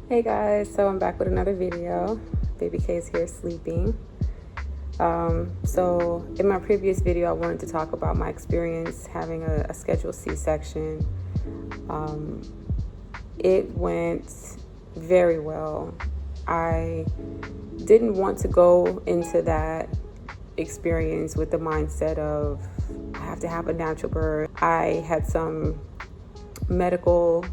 Hey guys, so I'm back with another video. Baby K is here sleeping. So in my previous video, I wanted to talk about my experience having a scheduled C-section. It went very well. I didn't want to go into that experience with the mindset of I have to have a natural birth. I had some medical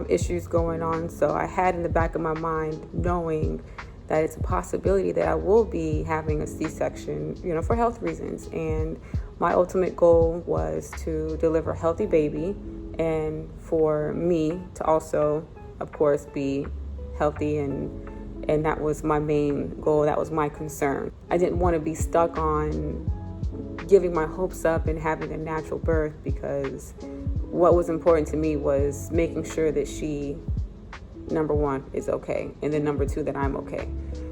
issues going on, so I had in the back of my mind knowing that it's a possibility that I will be having a C-section, for health reasons. And my ultimate goal was to deliver a healthy baby and for me to also, of course, be healthy, and that was my main goal. That was my concern. I didn't want to be stuck on giving my hopes up and having a natural birth, because what was important to me was making sure that she, number one, is okay, and then number two, that I'm okay.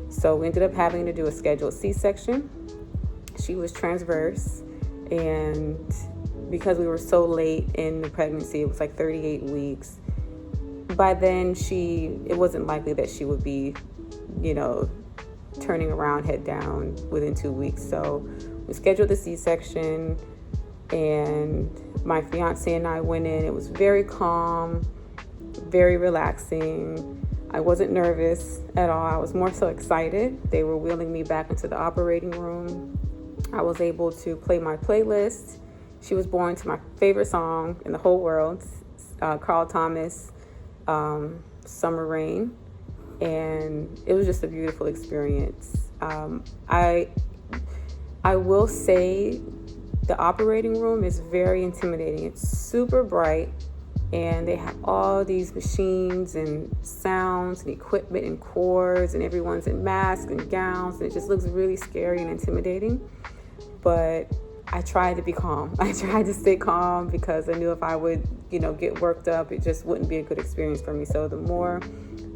So we ended up having to do a scheduled C-section. She was transverse, and because we were so late in the pregnancy, it was like 38 weeks. By then, it wasn't likely that she would be, turning around head down within 2 weeks. So we scheduled the C-section, and my fiance and I went in. It was very calm, very relaxing. I wasn't nervous at all. I was more so excited. They were wheeling me back into the operating room. I was able to play my playlist. She was born to my favorite song in the whole world, Carl Thomas, Summer Rain. And it was just a beautiful experience. I will say the operating room is very intimidating. It's super bright, and they have all these machines and sounds and equipment and cords, and everyone's in masks and gowns, and it just looks really scary and intimidating. But I tried to be calm. I tried to stay calm because I knew if I would, get worked up, it just wouldn't be a good experience for me. So the more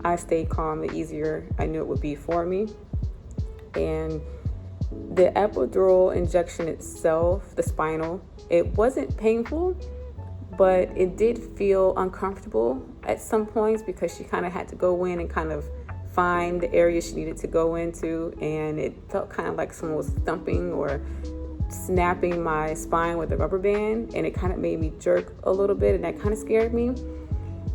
I stayed calm, the easier I knew it would be for me. And the epidural injection itself, the spinal, it wasn't painful, but it did feel uncomfortable at some points because she kind of had to go in and kind of find the area she needed to go into, and it felt kind of like someone was thumping or snapping my spine with a rubber band, and it kind of made me jerk a little bit, and that kind of scared me.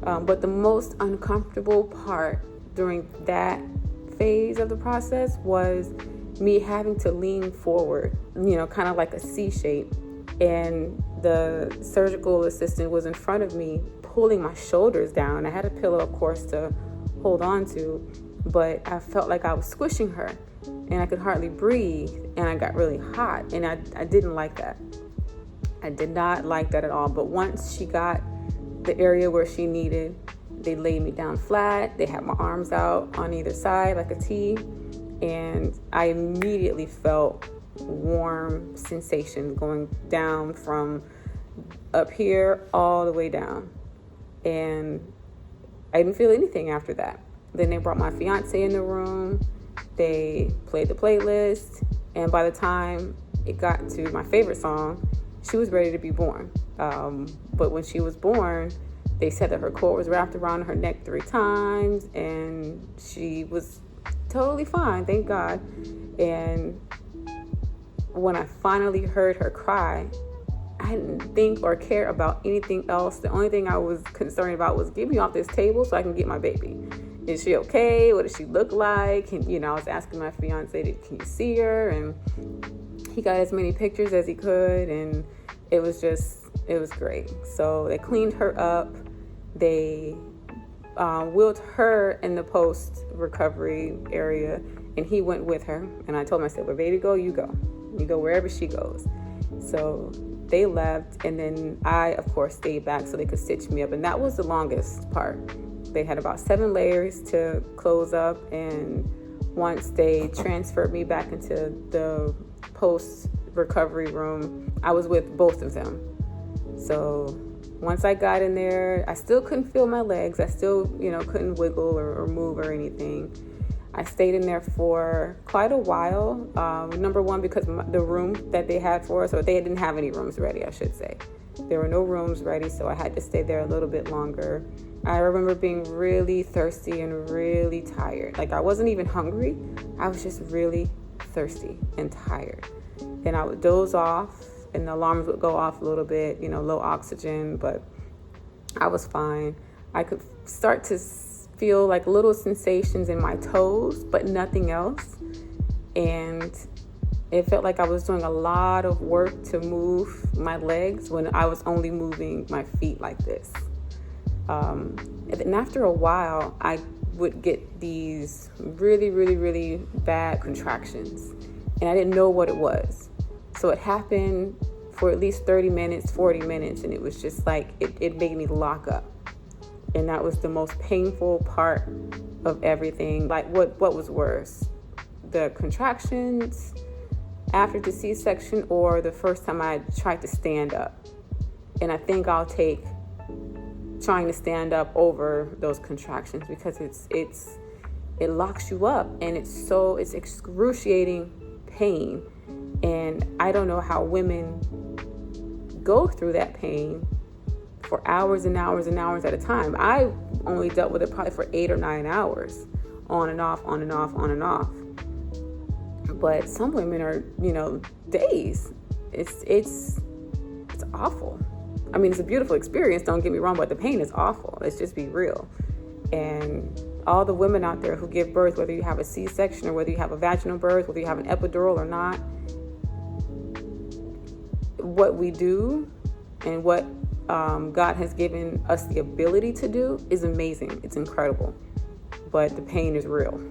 But the most uncomfortable part during that phase of the process was me having to lean forward, kind of like a C shape. And the surgical assistant was in front of me, pulling my shoulders down. I had a pillow, of course, to hold on to, but I felt like I was squishing her, and I could hardly breathe, and I got really hot, and I didn't like that. I did not like that at all. But once she got the area where she needed, they laid me down flat. They had my arms out on either side like a T, and I immediately felt warm sensation going down from up here all the way down, and I didn't feel anything after that. Then they brought my fiance in the room. They played the playlist, and by the time it got to my favorite song, she was ready to be born. But when she was born, they said that her cord was wrapped around her neck 3 times, and she was totally fine, thank God. And when I finally heard her cry, I didn't think or care about anything else. The only thing I was concerned about was, get me off this table so I can get my baby. Is she okay? What does she look like? And, I was asking my fiance, can you see her? And he got as many pictures as he could, and it was great. So they cleaned her up. They wheeled her in the post-recovery area, and he went with her. And I told him, I said, where baby go, you go. You go wherever she goes. So they left, and then I, of course, stayed back so they could stitch me up. And that was the longest part. They had about 7 layers to close up, and once they transferred me back into the post-recovery room, I was with both of them. So once I got in there, I still couldn't feel my legs. I still, couldn't wiggle or move or anything. I stayed in there for quite a while. Number one, because the room that they had for us, or they didn't have any rooms ready, I should say. There were no rooms ready, so I had to stay there a little bit longer. I remember being really thirsty and really tired. Like, I wasn't even hungry. I was just really thirsty and tired. And I would doze off, and the alarms would go off a little bit, low oxygen, but I was fine. I could start to feel like little sensations in my toes, but nothing else. And it felt like I was doing a lot of work to move my legs when I was only moving my feet like this. And after a while, I would get these really, really, really bad contractions, and I didn't know what it was. So it happened for at least 30 minutes, 40 minutes, and it was just like, it made me lock up. And that was the most painful part of everything. Like, what was worse? The contractions after the C-section, or the first time I tried to stand up? And I think I'll take trying to stand up over those contractions, because it locks you up, and it's excruciating pain. And I don't know how women go through that pain for hours and hours and hours at a time. I only dealt with it probably for 8 or 9 hours, on and off, on and off, on and off. But some women are, days. It's awful. I mean, it's a beautiful experience, don't get me wrong, but the pain is awful. Let's just be real. And all the women out there who give birth, whether you have a C-section or whether you have a vaginal birth, whether you have an epidural or not, what we do and what God has given us the ability to do is amazing. It's incredible. But the pain is real.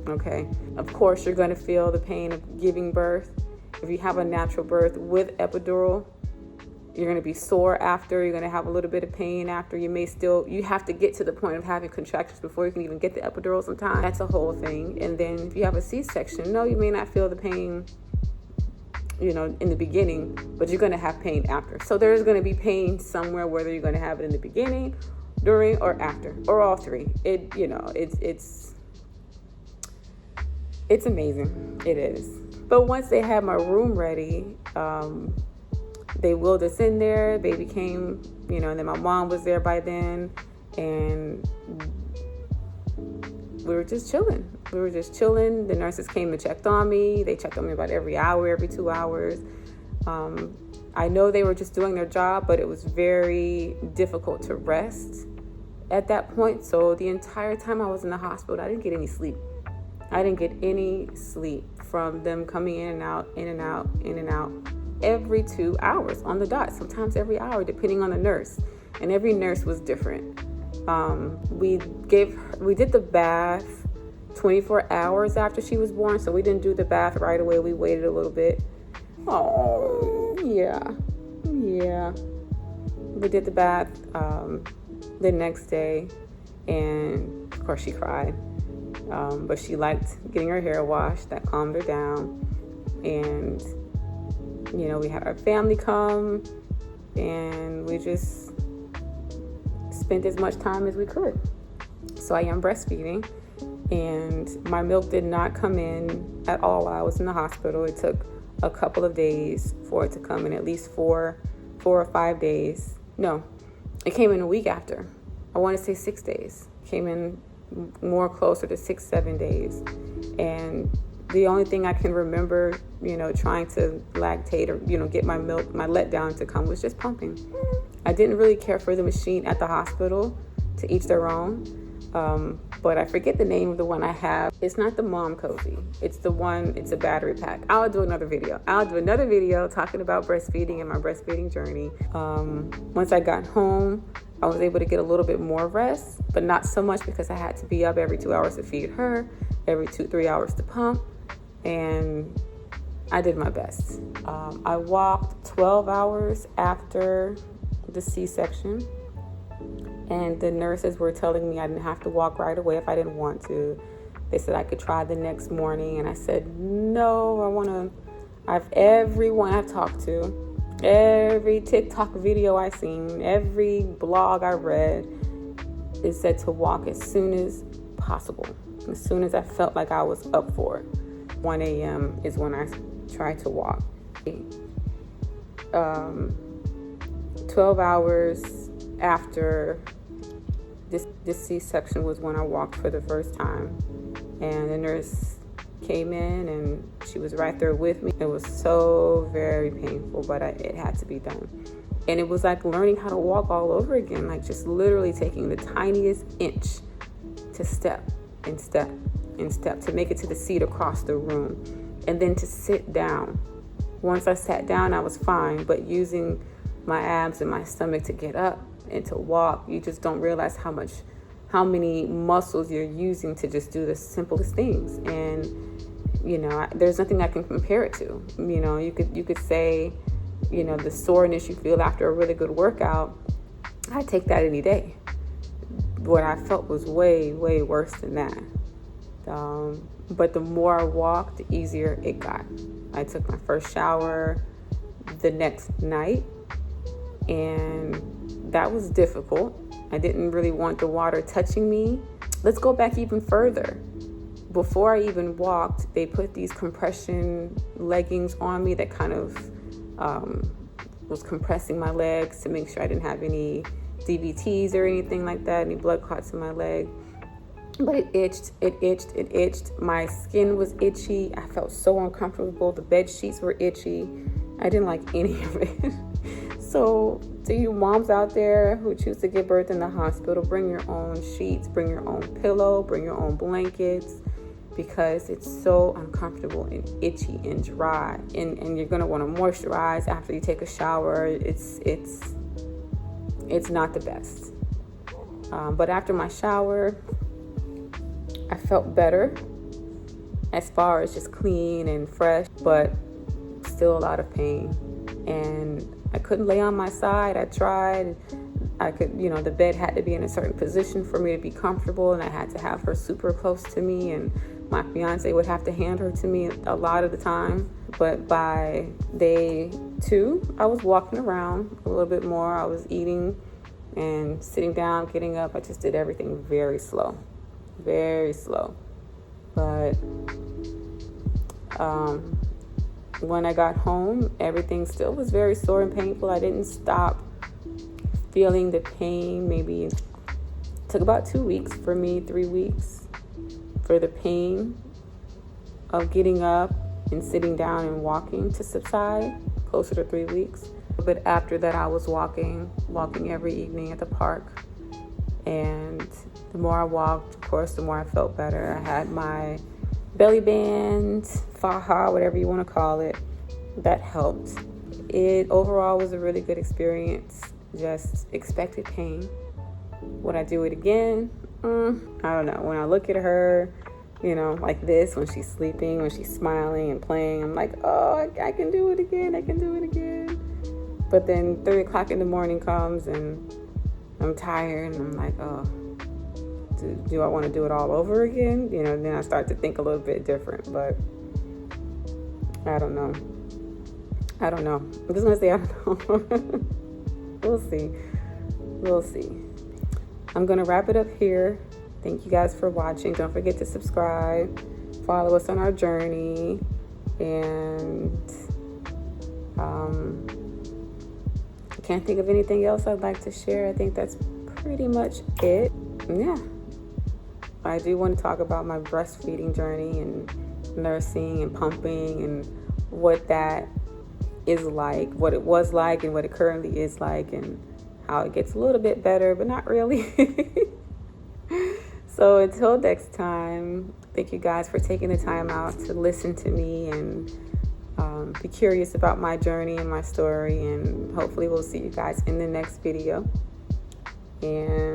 Okay? Of course, you're going to feel the pain of giving birth. If you have a natural birth with epidural, you're going to be sore after. You're going to have a little bit of pain after. You have to get to the point of having contractions before you can even get the epidural sometimes. That's a whole thing. And then if you have a C-section, no, you may not feel the pain, in the beginning, but you're going to have pain after. So there's going to be pain somewhere, whether you're going to have it in the beginning, during, or after, or all three. It's amazing. It is. But once they had my room ready, they wheeled us in there. Baby came, and then my mom was there by then, and we were just chilling. The nurses came and checked on me. They checked on me about every hour, every 2 hours. I know they were just doing their job, but it was very difficult to rest at that point. So the entire time I was in the hospital, I didn't get any sleep. I didn't get any sleep from them coming in and out, in and out, in and out, every 2 hours on the dot, sometimes every hour, depending on the nurse. And every nurse was different. We did the bath 24 hours after she was born, so we didn't do the bath right away. We waited a little bit. Oh, yeah. We did the bath the next day, and of course she cried. But she liked getting her hair washed. That calmed her down. And, we had our family come, and we just spent as much time as we could. So I am breastfeeding, and my milk did not come in at all while I was in the hospital. It took a couple of days for it to come in, at least 4 or 5 days. No, it came in a week after. I want to say 6 days. It came in more closer to 6-7 days. And the only thing I can remember, trying to lactate or, get my milk, my letdown to come, was just pumping. I didn't really care for the machine at the hospital, to each their own. But I forget the name of the one I have. It's not the Mom Cozy. It's a battery pack. I'll do another video talking about breastfeeding and my breastfeeding journey. Once I got home, I was able to get a little bit more rest, but not so much, because I had to be up every 2 hours to feed her, every 2-3 hours to pump, and I did my best. I walked 12 hours after the C-section, and the nurses were telling me I didn't have to walk right away if I didn't want to. They said I could try the next morning, and I said, no, everyone I've talked to, every TikTok video I seen, every blog I read, it said to walk as soon as impossible. As soon as I felt like I was up for it, 1 a.m. is when I tried to walk. 12 hours after this C-section was when I walked for the first time. And the nurse came in and she was right there with me. It was so very painful, but it had to be done. And it was like learning how to walk all over again, like just literally taking the tiniest inch to step and step and step to make it to the seat across the room, and then to sit down. Once I sat down, I was fine, but using my abs and my stomach to get up and to walk, you just don't realize how many muscles you're using to just do the simplest things. And there's nothing I can compare it to. You could say, the soreness you feel after a really good workout, I take that any day. What I felt was way, way worse than that. But the more I walked, the easier it got. I took my first shower the next night, and that was difficult. I didn't really want the water touching me. Let's go back even further. Before I even walked, they put these compression leggings on me that kind of was compressing my legs to make sure I didn't have any DVTs or anything like that, any blood clots in my leg. But it itched. My skin was itchy. I felt so uncomfortable. The bed sheets were itchy. I didn't like any of it. So to you moms out there who choose to give birth in the hospital, bring your own sheets, bring your own pillow, bring your own blankets, because it's so uncomfortable and itchy and dry. And you're going to want to moisturize after you take a shower. It's not the best. But after my shower, I felt better as far as just clean and fresh, but still a lot of pain. And I couldn't lay on my side. I tried. I could, the bed had to be in a certain position for me to be comfortable, and I had to have her super close to me, and my fiance would have to hand her to me a lot of the time. But by day 2, I was walking around a little bit more. I was eating and sitting down, getting up. I just did everything very slow. Very slow. But when I got home, everything still was very sore and painful. I didn't stop feeling the pain. Maybe it took about 2 weeks for me, 3 weeks, for the pain of getting up and sitting down and walking to subside, closer to 3 weeks. But after that, I was walking every evening at the park. And the more I walked, of course, the more I felt better. I had my belly band, faja, whatever you want to call it. That helped. It overall was a really good experience. Just expected pain. Would I do it again? I don't know. When I look at her, like this, when she's sleeping, when she's smiling and playing, I'm like, oh, I can do it again. I can do it again. But then 3 o'clock in the morning comes and I'm tired, and I'm like, oh, do I want to do it all over again? Then I start to think a little bit different, but I don't know. I'm just going to say I don't know. We'll see. I'm going to wrap it up here. Thank you guys for watching. Don't forget to subscribe, follow us on our journey, and I can't think of anything else I'd like to share. I think that's pretty much it. Yeah. I do want to talk about my breastfeeding journey and nursing and pumping and what that is like, what it was like and what it currently is like, and how it gets a little bit better, but not really. So until next time, thank you guys for taking the time out to listen to me and be curious about my journey and my story. And hopefully we'll see you guys in the next video. And